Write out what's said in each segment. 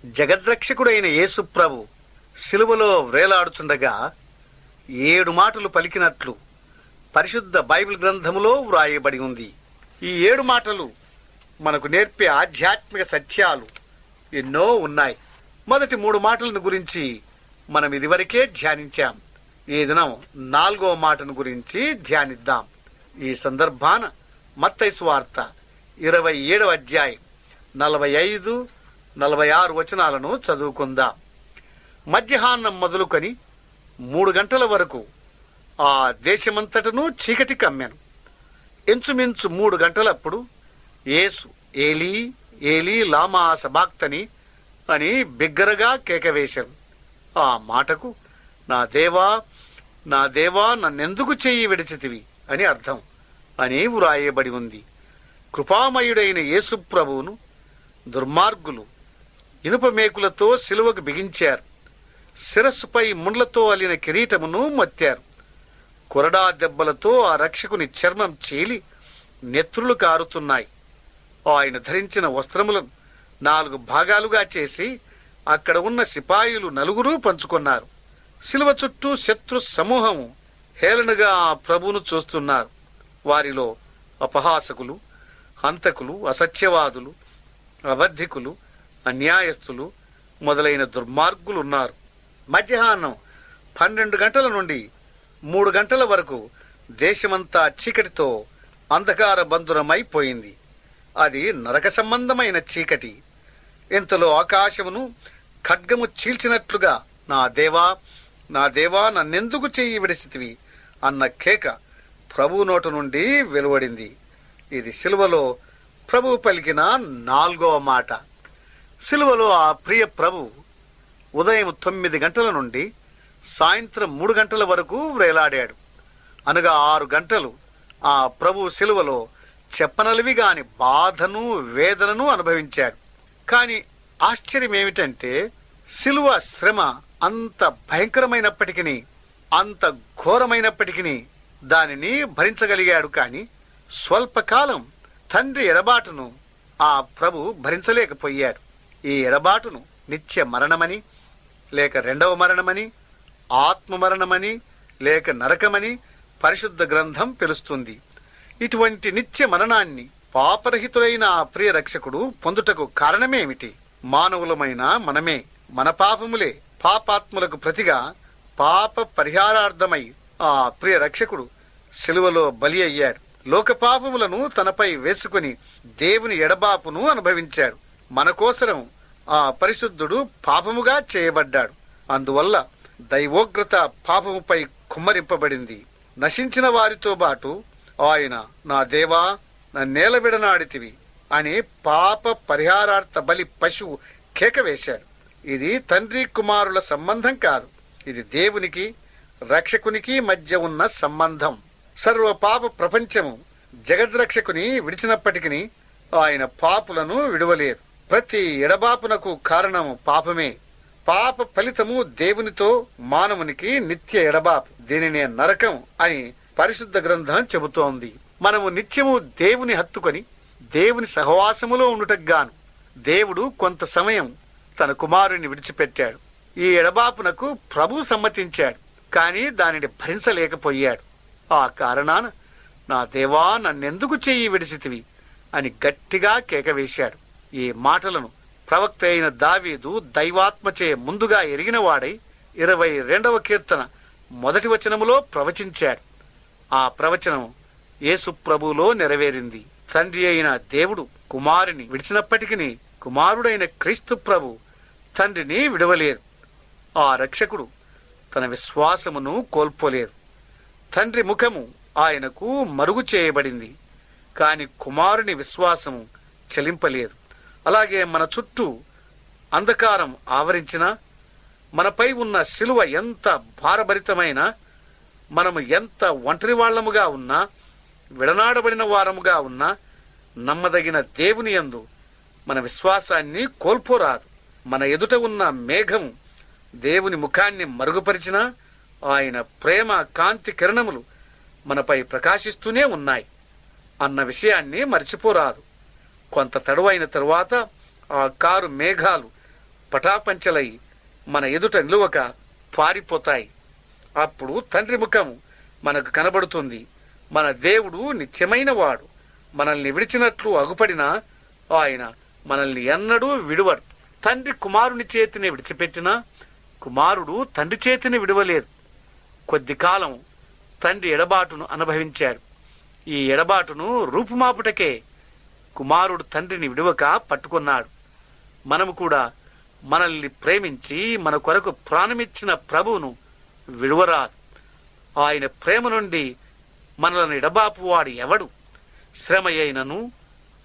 జగద్రక్షకుడైన యేసు ప్రభు శిలువలో వేలాడుచుండగా 7 మాటలు పలికినట్లు పరిశుద్ధ బైబిల్ గ్రంథములో వ్రాయబడి ఉంది. ఈ 7 మాటలు మనకు నేర్పే ఆధ్యాత్మిక సత్యాలు ఎన్నో ఉన్నాయి. మొదటి 3 మాటలను గురించి మనం ఇదివరకే ధ్యానించాం. ఈ దినం 4వ మాటను గురించి ధ్యానిద్దాం. ఈ సందర్భాన మత్తయి సువార్త 27వ అధ్యాయం 45, 46 వచనాలను చదువుకుందాం. మధ్యాహ్నం మొదలుకొని 3 గంటల వరకు ఆ దేశమంతటను చీకటి కమ్మెను. ఇంచుమించు 3 గంటలప్పుడు యేసు ఏలీ ఏలీ లామా సబాక్తని అని బిగ్గరగా కేకవేశారు. ఆ మాటకు నా దేవా నా దేవా నన్నెందుకు చెయ్యి విడిచితివి అని అర్థం అని వ్రాయబడి ఉంది. కృపామయుడైన యేసు ప్రభువును దుర్మార్గులు ఇనుప మేకులతో సిలువకు బిగించారు. శిరస్సుపై ముండ్లతో అలిన కిరీటమును మొత్తారు. కొరడా దెబ్బలతో ఆ రక్షకుని చర్మం చీలి నెత్రులు కారుతున్నాయి. ఆయన ధరించిన వస్త్రములను 4 భాగాలుగా చేసి అక్కడ ఉన్న సిపాయిలు 4 పంచుకున్నారు. శిలువ చుట్టూ శత్రు సమూహము హేళనగా ఆ ప్రభువును చూస్తున్నారు. వారిలో అపహాసకులు, హంతకులు, అసత్యవాదులు, అబద్ధికులు, అన్యాయస్తులు మొదలైన దుర్మార్గులున్నారు. మధ్యాహ్నం 12 గంటల నుండి 3 గంటల వరకు దేశమంతా చీకటితో అంధకార బంధురమైపోయింది. అది నరక సంబంధమైన చీకటి. ఇంతలో ఆకాశమును ఖడ్గము చీల్చినట్లుగా నా దేవా నా దేవా నన్నెందుకు చెయ్యి విడిచితివి అన్న కేక ప్రభు నోట నుండి వెలువడింది. ఇది సిలువలో ప్రభు పలికిన 4వ మాట. సిలువలో ఆ ప్రియ ప్రభు ఉదయం 9 గంటల నుండి సాయంత్రం 3 గంటల వరకు వేలాడాడు. అనగా 6 గంటలు ఆ ప్రభు సిలువలో చెప్పనలివిగాని బాధను వేదనను అనుభవించాడు. కాని ఆశ్చర్యమేమిటంటే సిలువ శ్రమ అంత భయంకరమైనప్పటికీ, అంత ఘోరమైనప్పటికీ దానిని భరించగలిగాడు. కాని స్వల్పకాలం తండ్రి ఎడబాటును ఆ ప్రభు భరించలేకపోయాడు. ఈ ఎడబాటును నిత్య మరణమని, లేక 2వ మరణమని, ఆత్మ మరణమని, లేక నరకమని పరిశుద్ధ గ్రంథం పిలుస్తుంది. ఇటువంటి నిత్య మరణాన్ని పాపరహితుడైన ఆ ప్రియ రక్షకుడు పొందుటకు కారణమేమిటి? మానవులమైన మనమే. మన పాపములే. పాపాత్ములకు ప్రతిగా పాప పరిహారార్థమై ఆ ప్రియ రక్షకుడు సిలువలో బలి అయ్యాడు. లోక పాపములను తనపై వేసుకుని దేవుని ఎడబాపును అనుభవించాడు. మన కోసరం ఆ పరిశుద్ధుడు పాపముగా చేయబడ్డాడు. అందువల్ల దైవోగ్రత పాపముపై కుమ్మరింపబడింది. నశించిన వారితో బాటు ఆయన నా దేవా నన్నేలవిడనాడితివి అని పాప పరిహారార్థ బలి పశువు కేక వేశాడు. ఇది తండ్రి కుమారుల సంబంధం కాదు. ఇది దేవునికి రక్షకునికి మధ్య ఉన్న సంబంధం. సర్వ పాప ప్రపంచము జగద్రక్షకుని విడిచినప్పటికీ ఆయన పాపులను విడువలేదు. ప్రతి ఎడబాపునకు కారణము పాపమే. పాప ఫలితము దేవునితో మానవునికి నిత్య ఎడబాపు. దీనినే నరకం అని పరిశుద్ధ గ్రంథం చెబుతోంది. మనము నిత్యము దేవుని హత్తుకొని దేవుని సహవాసములో ఉండుటగాను దేవుడు కొంత సమయం తన కుమారుని విడిచిపెట్టాడు. ఈ ఎడబాపునకు ప్రభు సమ్మతించాడు. కాని దానిని భరించలేకపోయాడు. ఆ కారణాన నా దేవా నన్నెందుకు చెయ్యి విడిచితివి అని గట్టిగా కేకవేశాడు. ఈ మాటలను ప్రవక్త అయిన దావీదు దైవాత్మచే ముందుగా ఎరిగినవాడై 22వ కీర్తన 1వ వచనములో ప్రవచించాడు. ఆ ప్రవచనం యేసు ప్రభువులో నెరవేరింది. తండ్రి అయిన దేవుడు కుమారుని విడిచినప్పటికీ కుమారుడైన క్రీస్తు ప్రభు తండ్రిని విడవలేదు. ఆ రక్షకుడు తన విశ్వాసమును కోల్పోలేదు. తండ్రి ముఖము ఆయనకు మరుగు చేయబడింది. కాని కుమారుని విశ్వాసము చలింపలేదు. అలాగే మన చుట్టూ అంధకారం ఆవరించినా, మనపై ఉన్న సిలువ ఎంత భారభరితమైనా, మనము ఎంత ఒంటరి వాళ్లముగా ఉన్నా, విడనాడబడిన వారముగా ఉన్నా, నమ్మదగిన దేవుని యందు మన విశ్వాసాన్ని కోల్పోరాదు. మన ఎదుట ఉన్న మేఘము దేవుని ముఖాన్ని మరుగుపరిచినా ఆయన ప్రేమ కాంతి కిరణములు మనపై ప్రకాశిస్తూనే ఉన్నాయి అన్న విషయాన్ని మర్చిపోరాదు. కొంత తడువైన తరువాత ఆ కారు మేఘాలు పటాపంచలై మన ఎదుట నిలువక పారిపోతాయి. అప్పుడు తండ్రి ముఖం మనకు కనబడుతుంది. మన దేవుడు నిత్యమైన వాడు. మనల్ని విడిచినట్లు అగుపడినా ఆయన మనల్ని ఎన్నడూ విడువడు. తండ్రి కుమారుని చేతిని విడిచిపెట్టినా కుమారుడు తండ్రి చేతిని విడవలేదు. కొద్ది కాలం తండ్రి ఎడబాటును అనుభవించాడు. ఈ ఎడబాటును రూపుమాపుటకే కుమారుడు తండ్రిని విడువక పట్టుకున్నాడు. మనము కూడా మనల్ని ప్రేమించి మన కొరకు ప్రాణమిచ్చిన ప్రభువును విడువరాదు. ఆయన ప్రేమ నుండి మనలను ఎడబాపు వాడు ఎవడు? శ్రమ అయినను,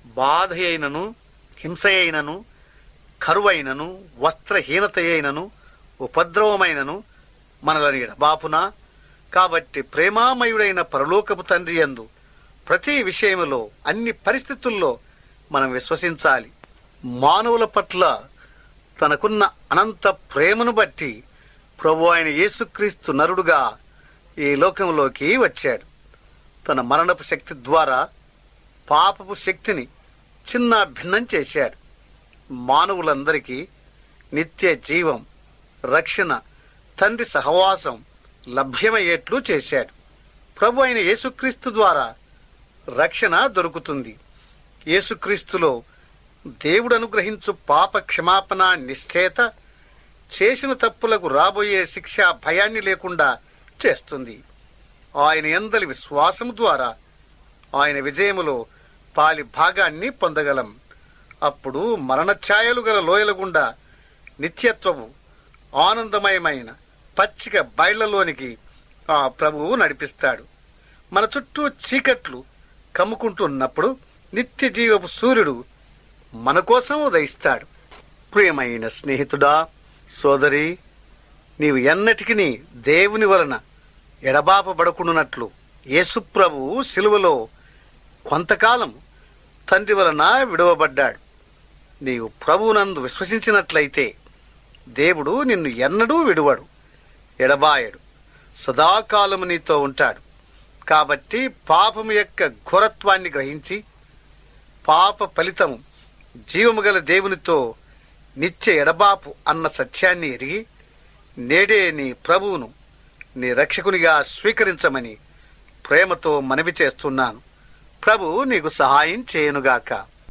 బాధ అయినను, హింస అయినను, కరువైనను, వస్త్రహీనత అయినను, ఉపద్రవమైనను మనలను ఎడబాపునా? కాబట్టి ప్రేమామయుడైన పరలోకపు తండ్రి యందు ప్రతి విషయములో, అన్ని పరిస్థితుల్లో మనం విశ్వసించాలి. మానవుల పట్ల తనకున్న అనంత ప్రేమను బట్టి ప్రభు అయిన యేసుక్రీస్తు నరుడుగా ఈ లోకంలోకి వచ్చాడు. తన మరణపు శక్తి ద్వారా పాపపు శక్తిని చిన్న భిన్నం చేశాడు. మానవులందరికీ నిత్య జీవం, రక్షణ, తండ్రి సహవాసం లభ్యమయ్యేట్లు చేశాడు. ప్రభు అయిన యేసుక్రీస్తు ద్వారా రక్షణ దొరుకుతుంది. యేసుక్రీస్తులో దేవుడు అనుగ్రహించు పాప క్షమాపణ నిశ్చయత చేసిన తప్పులకు రాబోయే శిక్ష భయాన్ని లేకుండా చేస్తుంది. ఆయన యందలి విశ్వాసము ద్వారా ఆయన విజయములో పాలి భాగాన్ని పొందగలం. అప్పుడు మరణఛాయలు గల లోయల గుండా నిత్యత్వము, ఆనందమయమైన పచ్చిక బయళ్లలోనికి ఆ ప్రభువు నడిపిస్తాడు. మన చుట్టూ చీకట్లు కమ్ముకుంటున్నప్పుడు నిత్య జీవపు సూర్యుడు మన కోసం ఉదయిస్తాడు. ప్రియమైన స్నేహితుడా, సోదరి, నీవు ఎన్నటికి దేవుని వలన ఎడబాపబడకుండానట్లు యేసుప్రభువు శిలువలో కొంతకాలం తండ్రి వలన విడువబడ్డాడు. నీవు ప్రభువునందు విశ్వసించినట్లయితే దేవుడు నిన్ను ఎన్నడూ విడువడు, ఎడబాయడు, సదాకాలము నీతో ఉంటాడు. కాబట్టి పాపము యొక్క ఘోరత్వాన్ని గ్రహించి పాప ఫలితము జీవము గల దేవునితో నిత్య ఎడబాపు అన్న సత్యాన్ని ఎరిగి నేడే నీ ప్రభువును నీ రక్షకునిగా స్వీకరించమని ప్రేమతో మనవి చేస్తున్నాను. ప్రభు నీకు సహాయం చేయనుగాక.